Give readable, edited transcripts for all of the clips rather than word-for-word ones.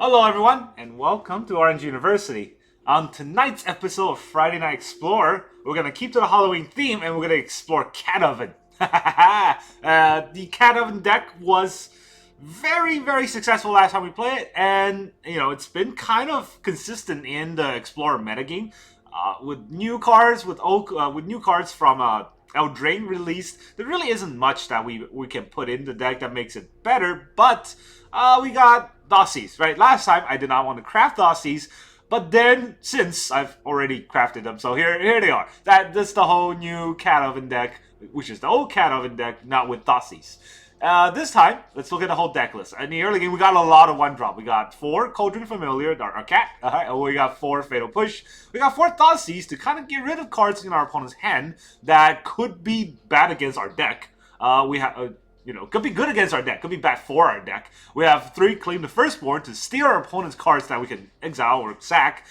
Hello everyone, and welcome to Orange University. On tonight's episode of Friday Night Explorer, we're going to keep to the Halloween theme and we're going to explore Cat Oven. The Cat Oven deck was very successful last time we played it, and it's been kind of consistent in the Explorer metagame. With new cards, with new cards from Eldraine released, there really isn't much that we can put in the deck that makes it better, but we got Thoughtseize, right? Last time I did not want to craft Thoughtseize, but then since I've already crafted them, so here they are. That's the whole new Cat Oven deck, which is the old Cat Oven deck, not with Thoughtseize. This time, let's look at the whole deck list. In the early game, we got a lot of one drop. We got 4 Cauldron Familiar, our cat. We got 4 Fatal Push. We got 4 Thoughtseize to kind of get rid of cards in our opponent's hand that could be bad against our deck. We have, could be good against our deck, could be bad for our deck. We have 3 Claim the Firstborn to steal our opponent's cards that we can exile or sack.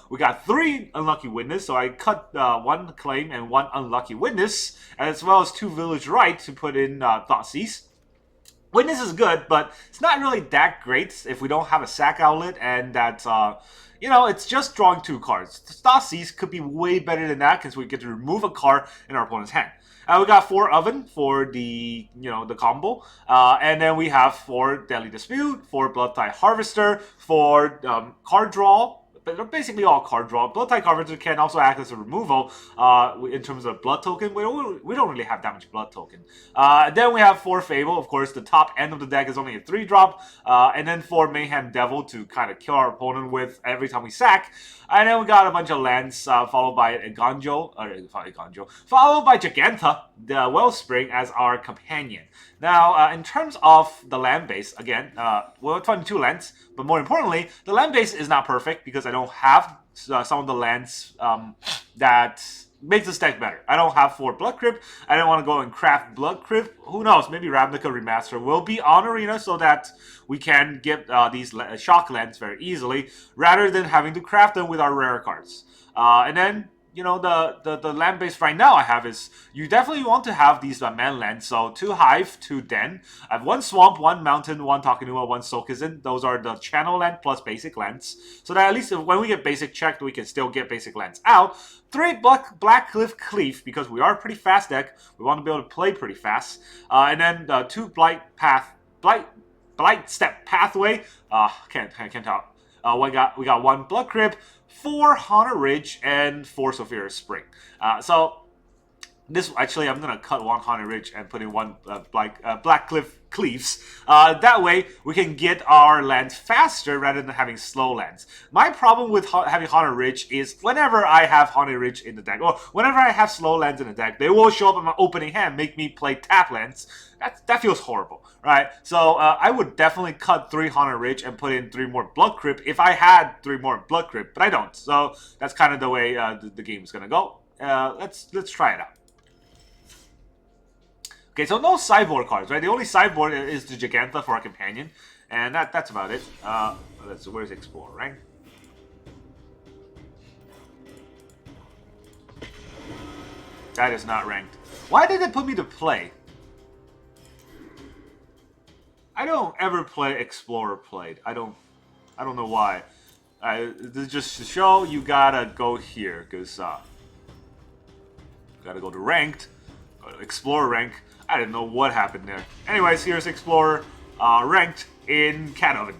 We got 3 Unlucky Witness, so I cut 1 Claim and 1 Unlucky Witness, as well as 2 Village Right to put in Thoughtseize. Witness is good, but it's not really that great if we don't have a sack outlet, and that's, it's just drawing 2 cards. Thoughtseize could be way better than that because we get to remove a card in our opponent's hand. We got 4 Oven for the, the combo. And then we have 4 Deadly Dispute, 4 Bloodtithe Harvester, 4 card draw. But they're basically all card draw. Bloodtithe Harvester can also act as a removal in terms of blood token. We don't really have that much blood token. Then we have 4 Fable. Of course, the top end of the deck is only a 3-drop. And then 4 Mayhem Devil to kind of kill our opponent with every time we sack. And then we got a bunch of lands, followed by followed by Jegantha, the Wellspring, as our companion. Now, in terms of the land base, again, we're 22 lands, but more importantly, the land base is not perfect because I don't have some of the lands that makes this deck better. I don't have 4 Blood Crypt. I don't want to go and craft Blood Crypt. Who knows? Maybe Ravnica Remaster will be on Arena so that we can get these shock lands very easily, rather than having to craft them with our rare cards. And then, the land base right now I have is, you definitely want to have these man lands. So 2 Hive, 2 Den. I have 1 Swamp, 1 Mountain, 1 Takenuma, 1 Sokizin. Those are the channel land plus basic lands. So that at least when we get basic checked, we can still get basic lands out. 3 Blackcliff Cleave, because we are a pretty fast deck. We want to be able to play pretty fast. And then 2 Blightstep Pathway. Can't talk. We got 1 Blood Crypt, 4 Haunted Ridge, and 4 Sulfurous Spring. So this actually, I'm gonna cut 1 Haunted Ridge and put in 1 Blackcliff Cleaves. That way we can get our lands faster rather than having slow lands. My problem with having Haunted Ridge is whenever I have Haunted Ridge in the deck, or whenever I have slow lands in the deck, they will show up in my opening hand, make me play tap lands. That feels horrible, right? So I would definitely cut 3 Haunted Ridge and put in 3 more Blood Crypt if I had 3 more Blood Crypt, but I don't. So that's kind of the way the game is gonna go. Let's try it out. Okay, so no sideboard cards, right? The only sideboard is the Jegantha for our companion, and that's about it. Where's Explore, right? That is not ranked. Why did it put me to play? I don't ever play Explorer played. I don't know why. Just to show, you gotta go here, because gotta go to ranked, Explorer rank. I didn't know what happened there. Anyways, here's Explorer ranked in Cat Oven.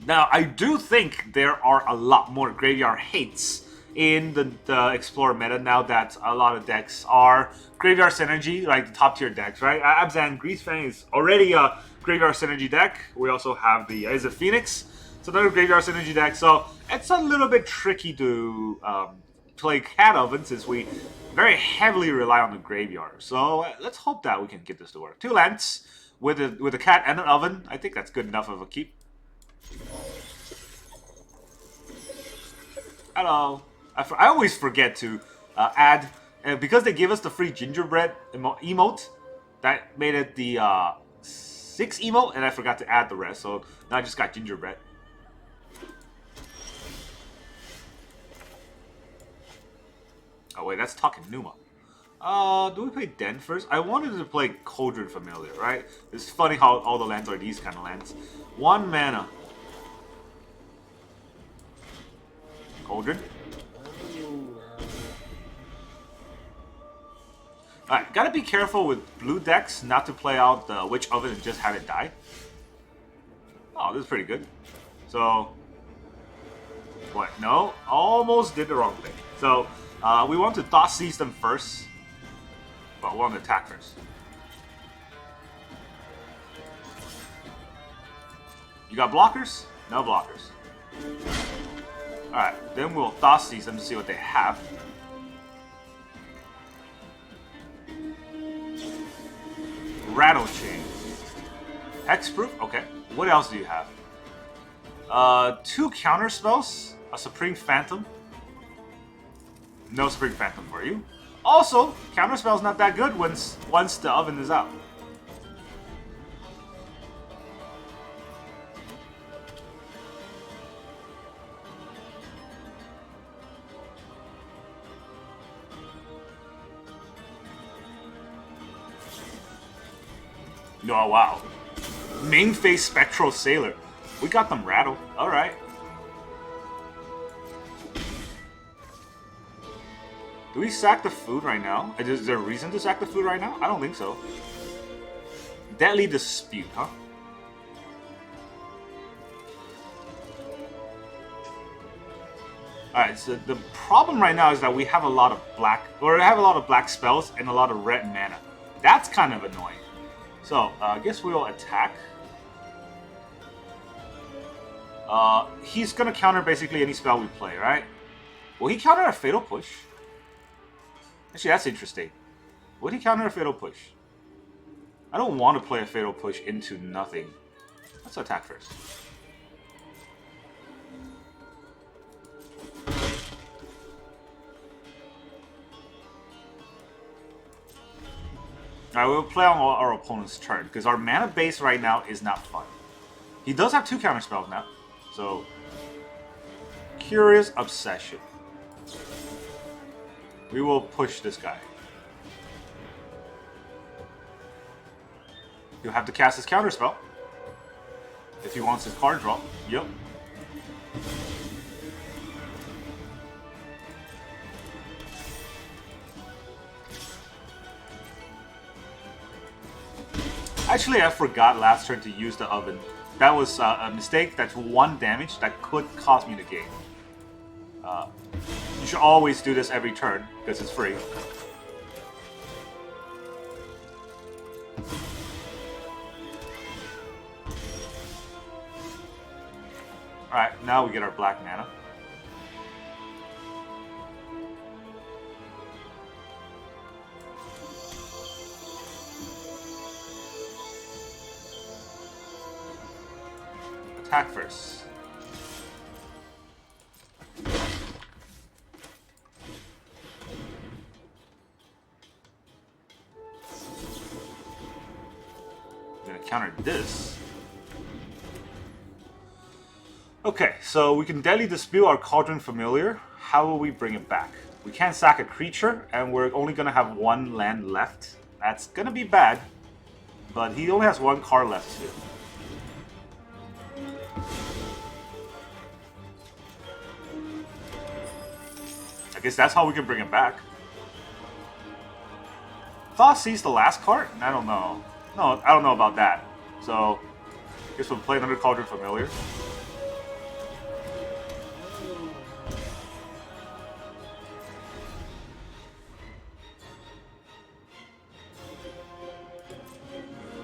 Now, I do think there are a lot more graveyard hates in the Explorer meta now that a lot of decks are Graveyard Synergy, like the top tier decks, right? Abzan Greasefang is already a Graveyard Synergy deck. We also have the Is it Phoenix? It's another Graveyard Synergy deck, so it's a little bit tricky to play Cat Oven since we very heavily rely on the graveyard. So let's hope that we can get this to work. 2 lands with a cat and an oven. I think that's good enough of a keep. Hello. I always forget to add, because they gave us the free gingerbread emote, that made it the 6 emote, and I forgot to add the rest, so now I just got gingerbread. Oh wait, that's Takenuma. Do we play Den first? I wanted to play Cauldron Familiar, right? It's funny how all the lands are these kind of lands. 1 mana. Cauldron. Alright, gotta be careful with blue decks not to play out the Witch Oven and just have it die. Oh, this is pretty good. So, what? No, almost did the wrong thing. So, we want to Thoughtseize them first, but we want to attack first. You got blockers? No blockers. Alright, then we'll Thoughtseize them to see what they have. Rattle Chain. Hexproof? Okay. What else do you have? 2 counter spells. A Supreme Phantom. No Supreme Phantom for you. Also, counter spell's not that good once the oven is out. Oh, wow. Main phase Spectral Sailor. We got them rattled. Alright. Do we sack the food right now? Is there a reason to sack the food right now? I don't think so. Deadly Dispute, huh? Alright, so the problem right now is that we have a lot of black spells and a lot of red mana. That's kind of annoying. So, I guess we'll attack. He's gonna counter basically any spell we play, right? Will he counter a Fatal Push? Actually, that's interesting. Would he counter a Fatal Push? I don't want to play a Fatal Push into nothing. Let's attack first. Alright, we'll play on our opponent's turn, because our mana base right now is not fun. He does have 2 counter spells now, so... Curious Obsession. We will push this guy. He'll have to cast his counter spell. If he wants his card draw. Yep. Actually, I forgot last turn to use the oven. That was a mistake. That's 1 damage that could cost me the game. You should always do this every turn, because it's free. Alright, now we get our black mana. Attack first. I'm gonna counter this. Okay, so we can Deadly Dispute our Cauldron Familiar. How will we bring it back? We can't sack a creature, and we're only gonna have 1 land left. That's gonna be bad, but he only has 1 card left too. I guess that's how we can bring it back. Thoughtseize the last card? I don't know. No, I don't know about that. So, I guess we'll play another Cauldron Familiar.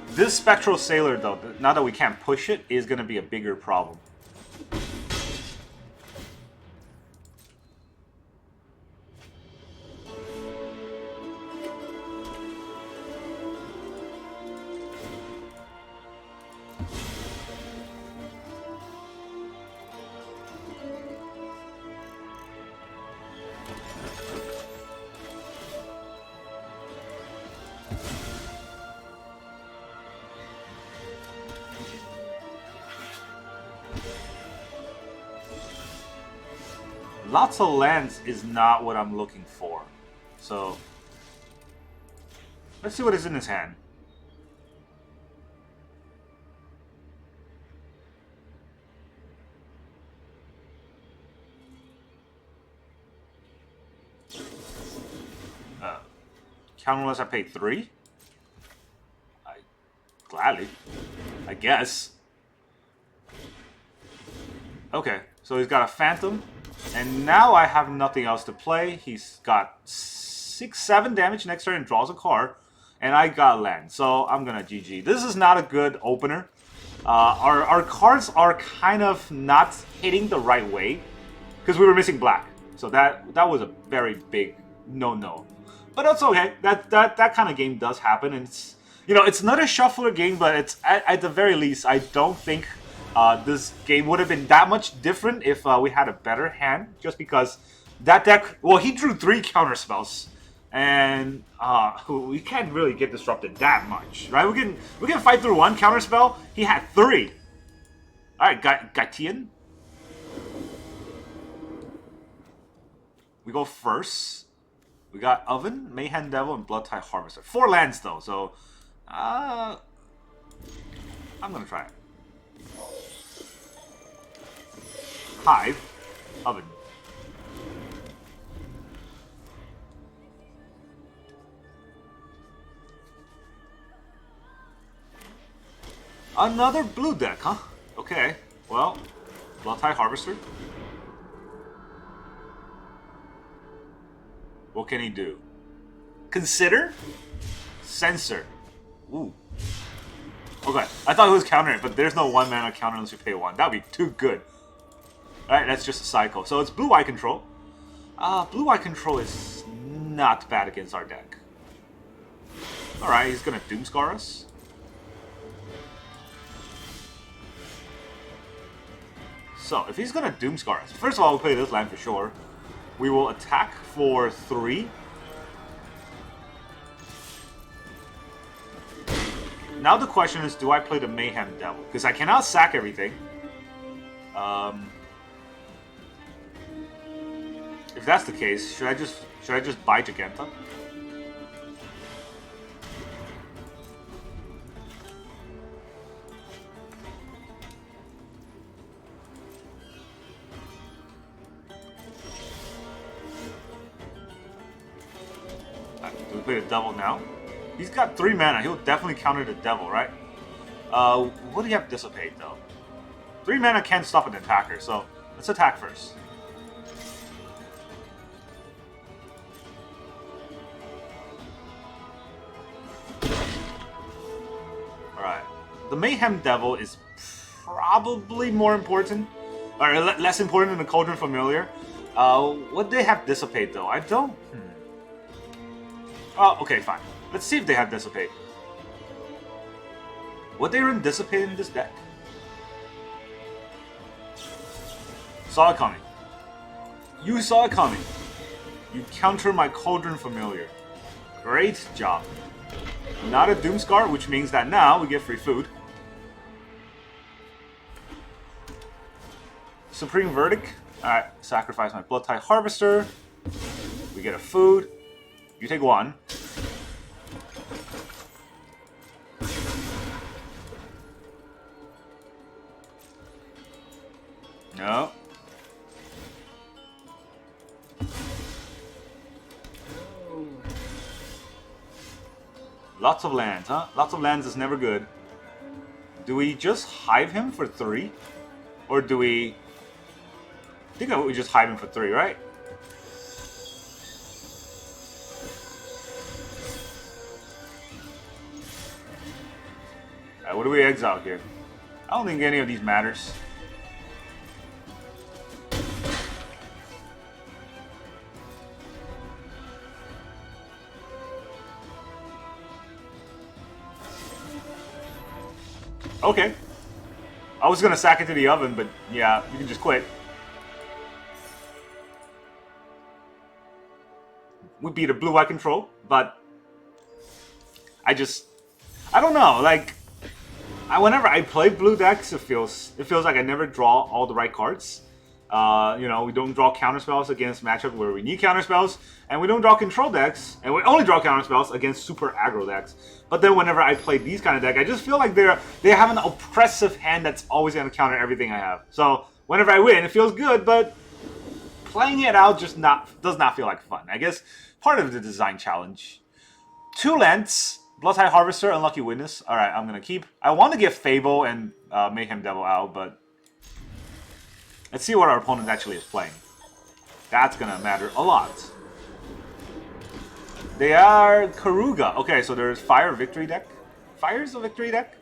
This Spectral Sailor, though, now that we can't push it, is going to be a bigger problem. Lots of lands is not what I'm looking for. So, Let's see what is in his hand. Count unless I pay 3? Gladly. I guess. Okay, so he's got a Phantom. And now I have nothing else to play. He's got 6-7 damage next turn and draws a card. And I got land, so I'm gonna GG. This is not a good opener. Our cards are kind of not hitting the right way. Because we were missing black. So that was a very big no-no. But that's okay. That kind of game does happen, and it's, you know, it's not a shuffler game, but it's at the very least, I don't think this game would have been that much different if we had a better hand. Just because that deck, well, he drew 3 counter spells, and we can't really get disrupted that much, right? We can fight through 1 counter spell. He had 3. All right, Gatian. We go first. We got Oven, Mayhem Devil, and Bloodtithe Harvester. 4 lands, though, so... I'm gonna try it. Hive. Oven. Another blue deck, huh? Okay. Well, Bloodtithe Harvester. What can he do? Consider? Censor. Ooh. Okay, I thought it was countering, but there's no 1 mana counter unless you pay 1. That would be too good. Alright, that's just a cycle. So it's blue-eye control. Blue-eye control is not bad against our deck. Alright, he's gonna Doomscar us. So, if he's gonna Doomscar us, first of all, we'll play this land for sure. We will attack for 3. Now the question is, do I play the Mayhem Devil? Because I cannot sack everything. If that's the case, should I just buy Jegantha? Do we play the Devil now? He's got 3 mana. He'll definitely counter the Devil, right? What do you have Dissipate, though? 3 mana can't stop an attacker, so let's attack first. Alright. The Mayhem Devil is probably more important, or less important than the Cauldron Familiar. Would they have Dissipate, though? I don't... Oh, okay, fine. Let's see if they have Dissipate. Would they run Dissipate in this deck? Saw it coming. You saw it coming. You counter my Cauldron Familiar. Great job. Not a Doomscar, which means that now we get free food. Supreme Verdict. Alright, sacrifice my Bloodtithe Harvester. We get a food. You take 1. No. Lots of lands, huh? Lots of lands is never good. Do we just Hive him for 3? Or do we... I think we just Hive him for 3, right? Alright, what do we exile here? I don't think any of these matters. Okay. I was gonna sack it to the oven, but yeah, you can just quit. We beat a blue-eye control, but I don't know, like, whenever I play blue decks, it feels like I never draw all the right cards. You know, we don't draw counterspells against matchup where we need counterspells, and we don't draw control decks, and we only draw counterspells against super aggro decks. But then whenever I play these kind of deck, I just feel like they have an oppressive hand that's always going to counter everything I have. So whenever I win, it feels good, but playing it out just does not feel like fun. I guess part of the design challenge. 2 lands, Bloodtithe Harvester, Unlucky Witness. Alright, I'm going to keep. I want to get Fable and Mayhem Devil out, but let's see what our opponent actually is playing. That's going to matter a lot. They are Karuga. Okay, so there's Fire Victory deck. Fire's a victory deck?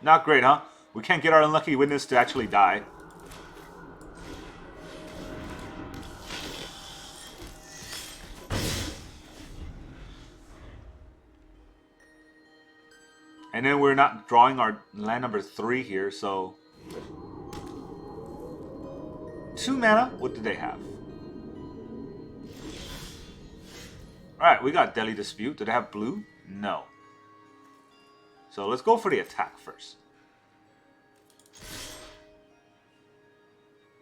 Not great, huh? We can't get our Unlucky Witness to actually die. And then we're not drawing our land number 3 here, so 2 mana. What do they have? Alright, we got Deadly Dispute. Do they have blue? No. So let's go for the attack first.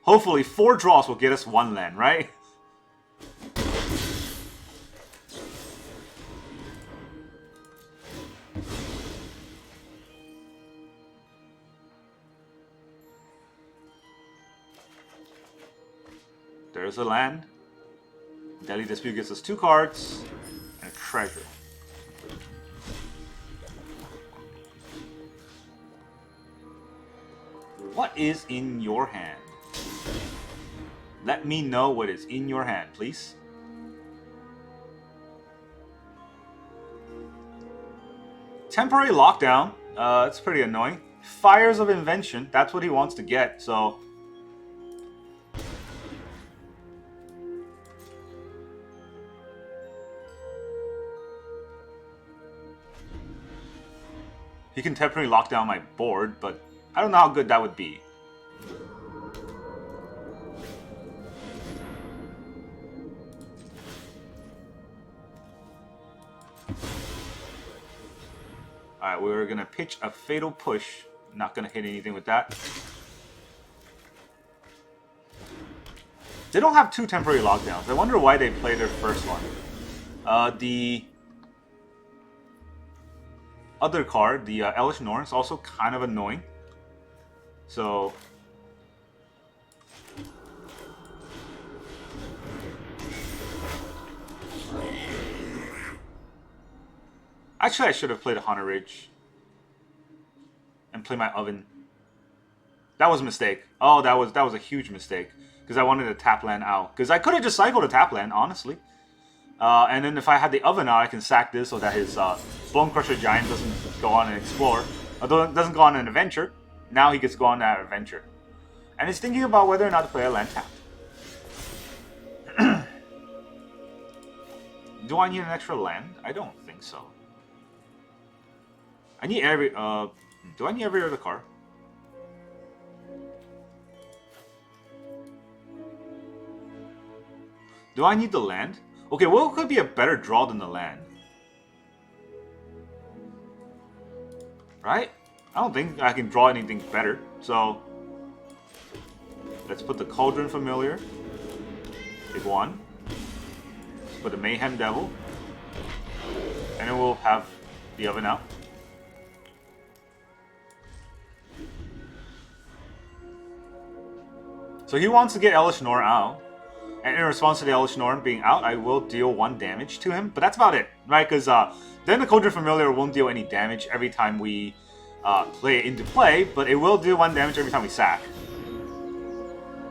Hopefully 4 draws will get us 1 land, right? There's a land. Deadly Dispute gets us 2 cards and a treasure. What is in your hand? Let me know what is in your hand, please. Temporary Lockdown. It's pretty annoying. Fires of Invention. That's what he wants to get, so he can temporarily lock down my board, but I don't know how good that would be. Alright, we're gonna pitch a Fatal Push. Not gonna hit anything with that. They don't have 2 temporary lockdowns. I wonder why they played their first one. The other card, the Elesh Norn, is also kind of annoying. So actually, I should have played a Haunted Ridge and play my Oven. That was a mistake. Oh, that was a huge mistake because I wanted to tap land out. Because I could have just cycled a tap land, honestly. And then if I had the Oven out, I can sack this so that his Bone Crusher Giant doesn't go on and explore. Although it doesn't go on an adventure. Now he gets to go on that adventure. And he's thinking about whether or not to play a land tapped. Do I need an extra land? I don't think so. I need every... do I need every other card? Do I need the land? Okay, what could be a better draw than the land? Right? I don't think I can draw anything better. So, let's put the Cauldron Familiar. Big one. Let's put the Mayhem Devil. And then we'll have the Oven out. So he wants to get Elesh Norn out. And in response to the Elesh Norn being out, I will deal 1 damage to him. But that's about it, right? Because then the Cauldron Familiar won't deal any damage every time we play it into play. But it will deal 1 damage every time we sack.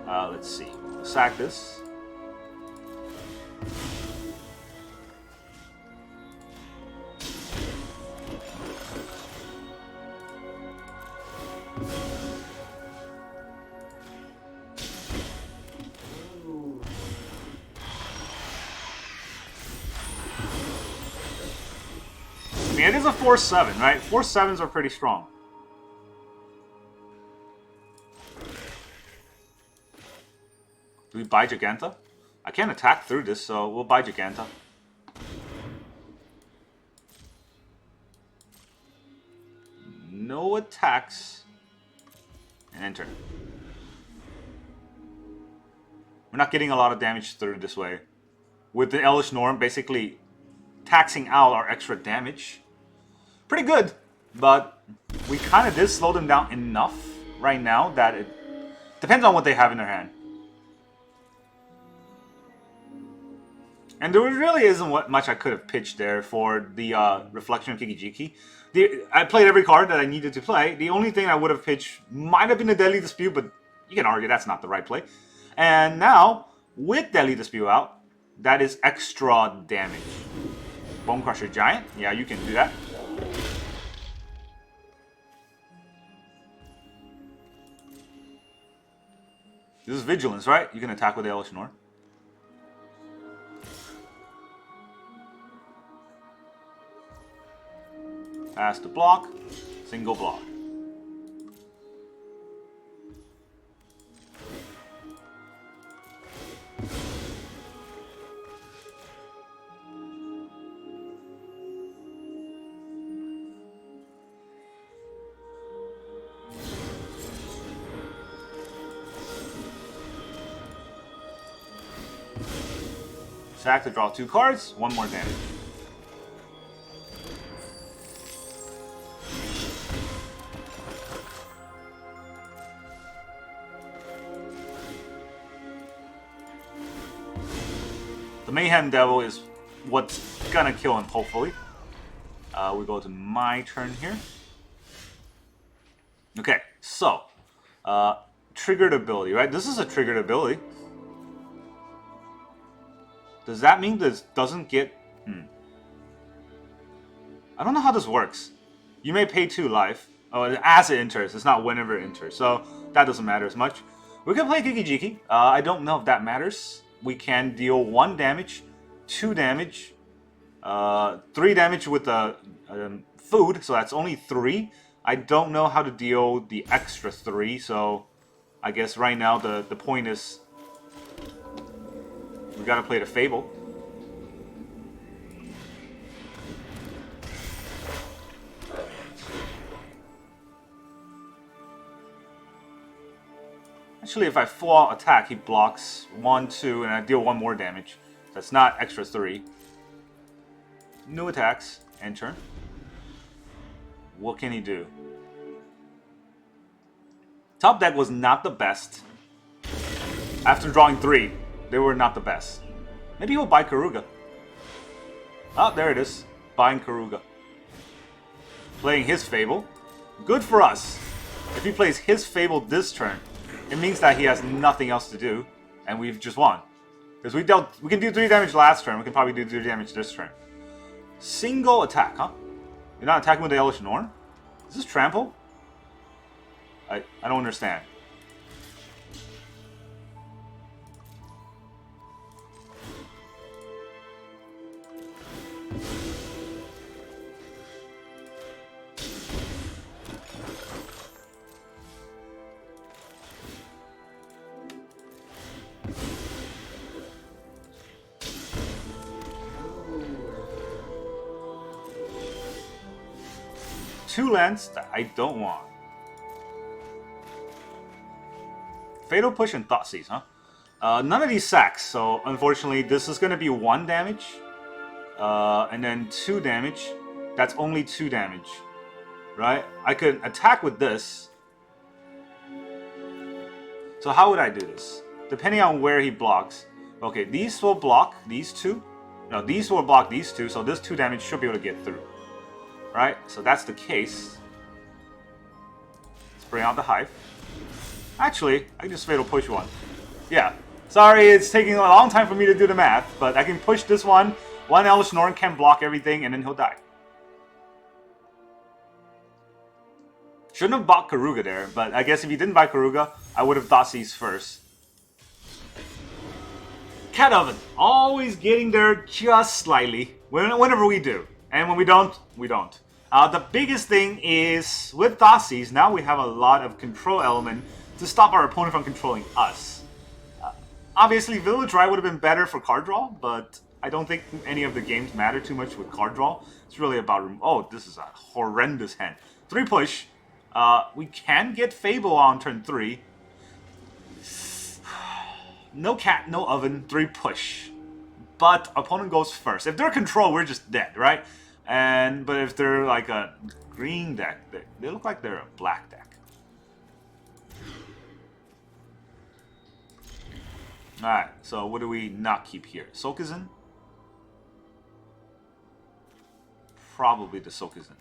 Let's see. Sack this. I mean, it is a 4/7, right? 4/7s are pretty strong. Do we buy Jegantha? I can't attack through this, so we'll buy Jegantha. no attacks, and enter. We're not getting a lot of damage through this way. With the Elvish Norm basically taxing out our extra damage. Pretty good, but we kind of did slow them down enough right now that it depends on what they have in their hand. And there really isn't much I could have pitched there for the Reflection of Kiki-Jiki. I played every card that I needed to play. The only thing I would have pitched might have been a Deadly Dispute, but you can argue that's not the right play. And now, with Deadly Dispute out, that is extra damage. Bone Crusher Giant, yeah, you can do that. This is Vigilance, right? You can attack with the Elvish Norm. Pass the block, single block. Sack to draw 2 cards, 1 more damage. The Mayhem Devil is what's gonna kill him, hopefully. We go to my turn here. Okay, so triggered ability, right? This is a triggered ability. Does that mean this doesn't get... I don't know how this works. You may pay 2 life. Oh, as it enters. It's not whenever it enters. So that doesn't matter as much. We can play Kiki-Jiki. I don't know if that matters. We can deal 1 damage, 2 damage, 3 damage with the food. So that's only 3. I don't know how to deal the extra 3. So I guess right now the point is... we gotta play the Fable. Actually, if I full out attack, he blocks 1, 2, and I deal 1 more damage. That's not extra 3. New attacks. Enter. What can he do? Top deck was not the best. After drawing 3. They were not the best. Maybe he'll buy Karuga. Oh, there it is. Buying Karuga. Playing his Fable. Good for us. If he plays his Fable this turn, it means that he has nothing else to do, and we've just won. Because we can do 3 damage last turn, we can probably do 3 damage this turn. Single attack, huh? You're not attacking with the Elvish Norm? Is this trample? I don't understand. Two lands that I don't want. Fatal Push and Thoughtseize, huh? None of these sacks, so unfortunately this is going to be 1 damage. And then 2 damage. That's only 2 damage. Right? I could attack with this. So how would I do this? Depending on where he blocks. Okay, these will block these 2. No, these will block these 2, so this 2 damage should be able to get through. Right? So that's the case. Let's bring out the Hive. Actually, I can just Fatal Push 1. Yeah. Sorry, it's taking a long time for me to do the math, but I can push this one. 1 Elvish Norn can block everything, and then he'll die. Shouldn't have bought Karuga there, but I guess if he didn't buy Karuga, I would have Thoughtseize first. Cat Oven. Always getting there just slightly. Whenever we do. And when we don't, we don't. The biggest thing is, with Thoughtseize, now we have a lot of control element to stop our opponent from controlling us. Obviously, Village Ride would have been better for card draw, but I don't think any of the games matter too much with card draw. It's really about... oh, this is a horrendous hand. 3 push, We can get Fable on turn 3. No cat, no oven, 3 push. But opponent goes first. If they're control, we're just dead, right? But if they're like a green deck, they look like they're a black deck. Alright, so what do we not keep here? Soakizin? Probably the Soakizin.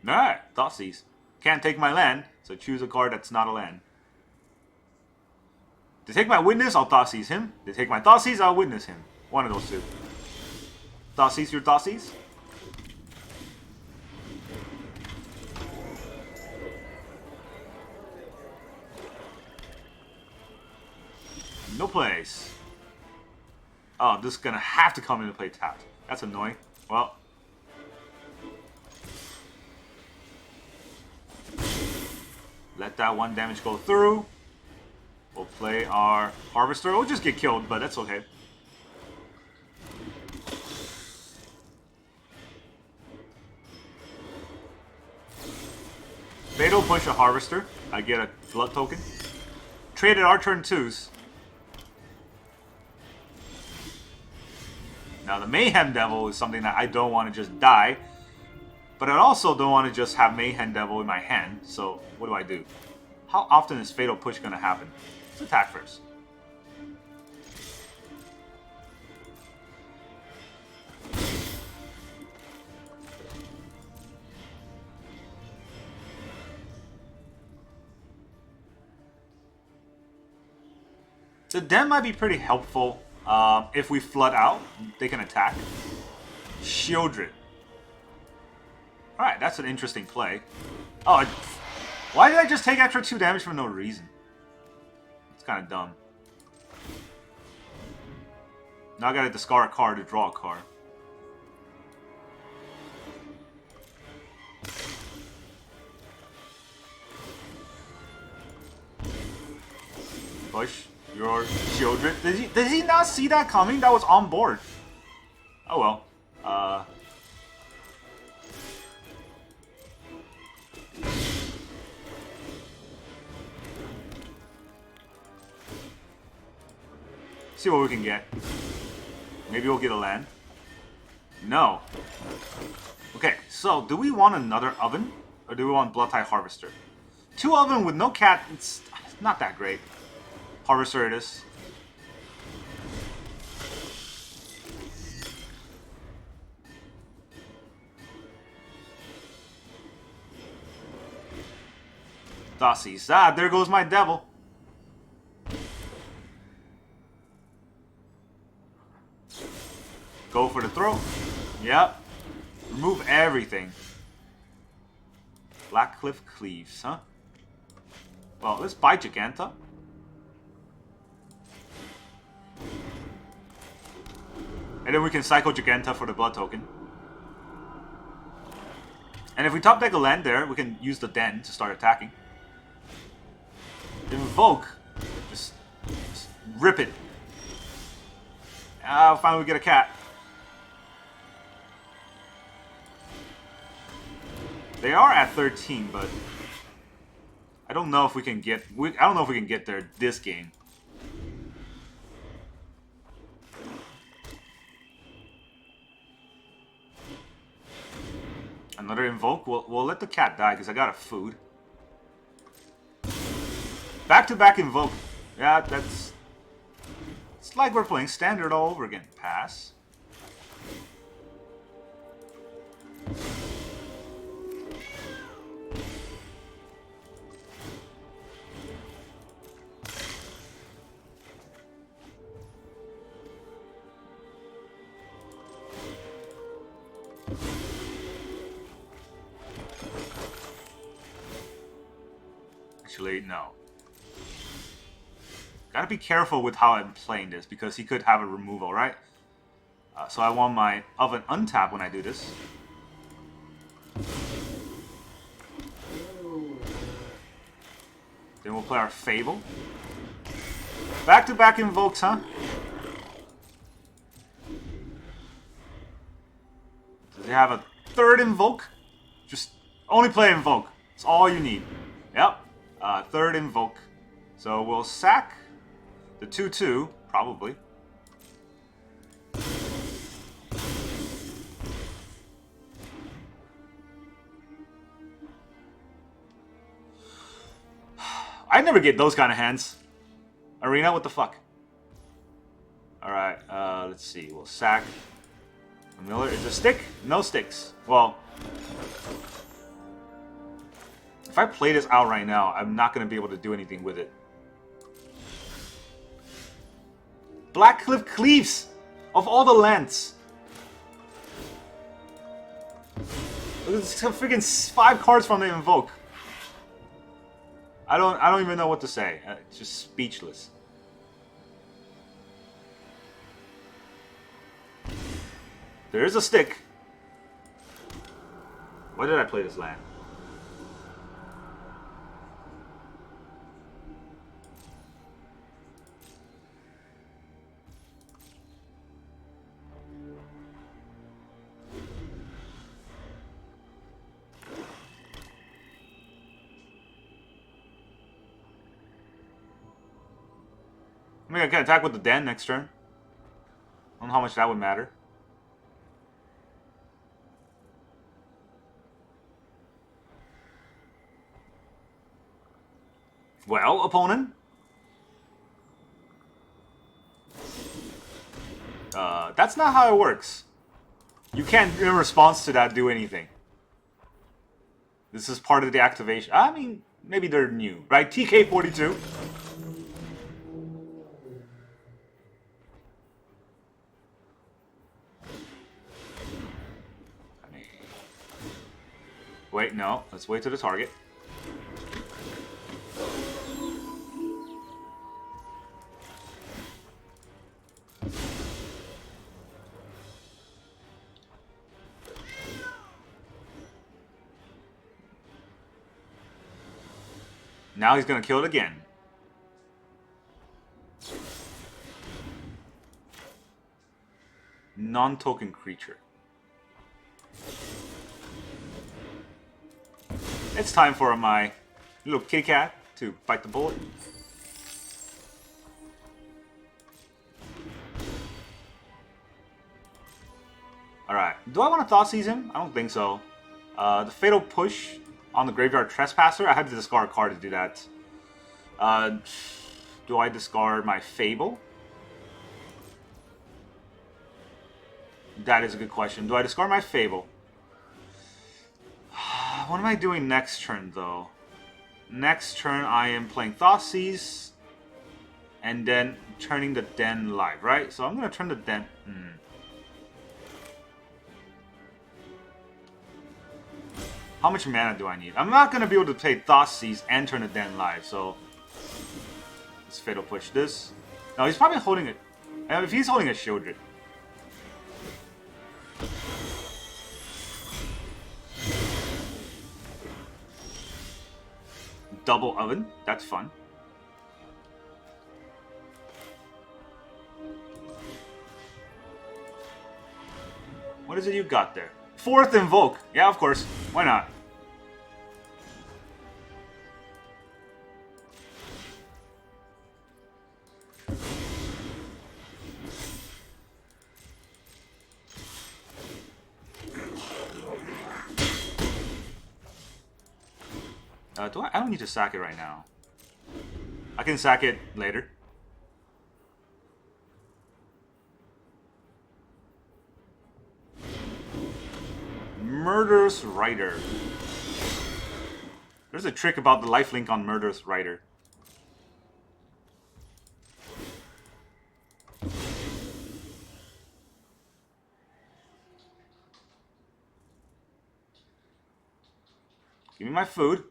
Alright, Thoughtseize. Can't take my land, so choose a card that's not a land. They take my Witness, I'll Thoughtseize him. They take my Thoughtseize, I'll Witness him. One of those two. Thoughtseize your Thoughtseize. No place. Oh, this is gonna have to come into play tapped. That's annoying. Well. Let that 1 damage go through. We'll play our Harvester. We'll just get killed, but that's okay. Fatal push a Harvester. I get a blood token. Traded our turn 2s. Now the Mayhem Devil is something that I don't want to just die. But I also don't want to just have Mayhem Devil in my hand. So what do? How often is Fatal Push going to happen? Let's attack first. The Den might be pretty helpful. If we flood out, they can attack. Shieldred. Alright, that's an interesting play. Oh, why did I just take extra 2 damage for no reason? It's kind of dumb. Now I gotta discard a card to draw a card. Push your children. Did he not see that coming? That was on board. Oh well. See what we can get. Maybe we'll get a land. No. Okay, so do we want another oven? Or do we want Bloodtithe Harvester? 2 oven with no cat, it's not that great. Harvester it is. Thoughtseize. Ah, there goes my devil. Go for the throw. Yep. Remove everything. Blackcliff Cleaves, huh? Well, let's buy Jegantha. And then we can cycle Jegantha for the blood token. And if we top deck a land there, we can use the Den to start attacking. Invoke. Just rip it. Ah, finally we get a cat. They are at 13, but I don't know if we can get. I don't know if we can get there this game. Another invoke. We'll let the cat die because I got a food. Back-to-back invoke. Yeah, that's. It's like we're playing standard all over again. Pass. Actually, no. Gotta be careful with how I'm playing this because he could have a removal, right? So I want my oven untapped when I do this. Then we'll play our Fable. Back-to-back invokes, huh? They have a third Invoke. Just only play Invoke. It's all you need. Yep. Third Invoke. So we'll sack the 2/2, probably. I never get those kind of hands. Arena, what the fuck? Alright, let's see. We'll sack. Miller, is a stick? No sticks. Well, if I play this out right now, I'm not going to be able to do anything with it. Blackcliff Cleaves! Of all the lands! It's freaking 5 cards from the Invoke. I don't even know what to say. It's just speechless. There is a stick. Why did I play this land? I mean, I can attack with the Den next turn. I don't know how much that would matter. Well, opponent. That's not how it works. You can't, in response to that, do anything. This is part of the activation. I mean, maybe they're new, right? TK42. Wait, no. Let's wait to the target. Now he's gonna kill it again. Non-token creature. It's time for my little kitty cat to bite the bullet. Alright, do I want to Thoughtseize him? I don't think so. The Fatal Push on the Graveyard Trespasser, I had to discard a card to do that. Do I discard my Fable? That is a good question. Do I discard my Fable? What am I doing next turn, though? Next turn, I am playing Thoughtseize, and then turning the Den live, right? So I'm going to turn the Den... How much mana do I need? I'm not going to be able to play Thoughtseize and turn the Den live, so... Let's Fatal Push this. No, he's probably holding it. If he's holding a Shieldred. Double Oven, that's fun. What is it you got there? Fourth Invoke. Yeah, of course. Why not? I don't need to sack it right now. I can sack it later. Murderous Rider. There's a trick about the lifelink on Murderous Rider. Give me my food.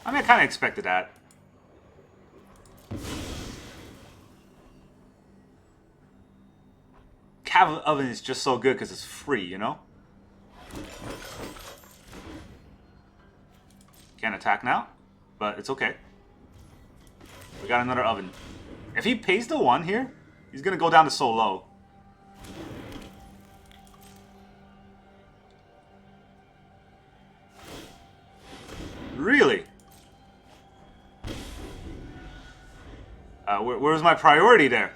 I mean, I kind of expected that. Cat Oven is just so good because it's free, you know? Can't attack now, but it's okay. We got another oven. If he pays the 1 here, he's gonna go down to so low. Really? Where's my priority there?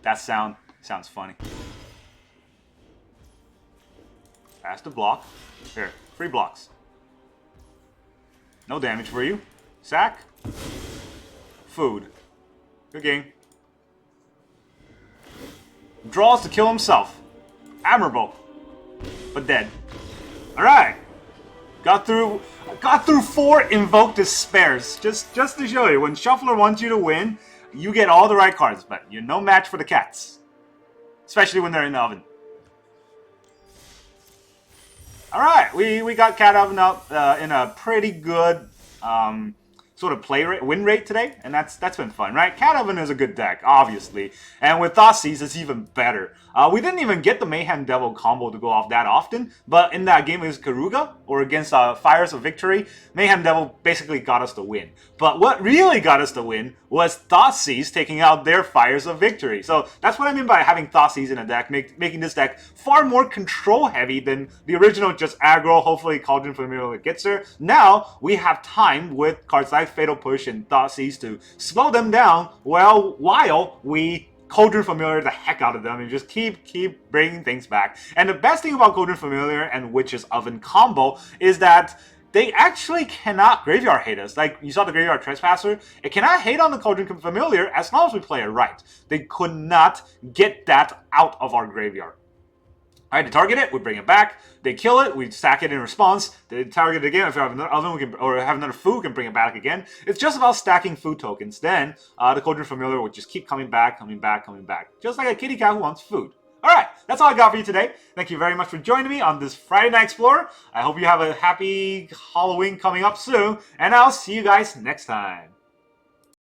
That sounds funny. Pass the block. Here, free blocks. No damage for you. Sack. Food. Good game. Draws to kill himself. Admirable. But dead. Alright. Got through 4 Invoke Despairs. Just to show you, when Shuffler wants you to win, you get all the right cards, but you're no match for the cats. Especially when they're in the oven. Alright, we got Cat Oven up in a pretty good sort of win rate today, and that's been fun, right? Cat Oven is a good deck, obviously, and with Thoughtseize, it's even better. We didn't even get the Mayhem Devil combo to go off that often, but in that game against Karuga, or against Fires of Victory, Mayhem Devil basically got us the win. But what really got us the win was Thoughtseize taking out their Fires of Victory. So that's what I mean by having Thoughtseize in a deck, making this deck far more control-heavy than the original just aggro, hopefully Cauldron Familiar gets there. Now, we have time with cards like Fatal Push and Thoughtseize to slow them down, while we Cauldron Familiar the heck out of them and just keep bringing things back. And the best thing about Cauldron Familiar and Witch's Oven combo is that they actually cannot graveyard hate us. Like, you saw the Graveyard Trespasser. It cannot hate on the Cauldron Familiar as long as we play it right. They could not get that out of our graveyard. Alright, they target it, we bring it back. They kill it, we sack it in response. They target it again. If we have another oven, or have another food, we can bring it back again. It's just about stacking food tokens. Then, the Cauldron Familiar will just keep coming back. Just like a kitty cat who wants food. Alright, that's all I got for you today. Thank you very much for joining me on this Friday Night Explorer. I hope you have a happy Halloween coming up soon, and I'll see you guys next time.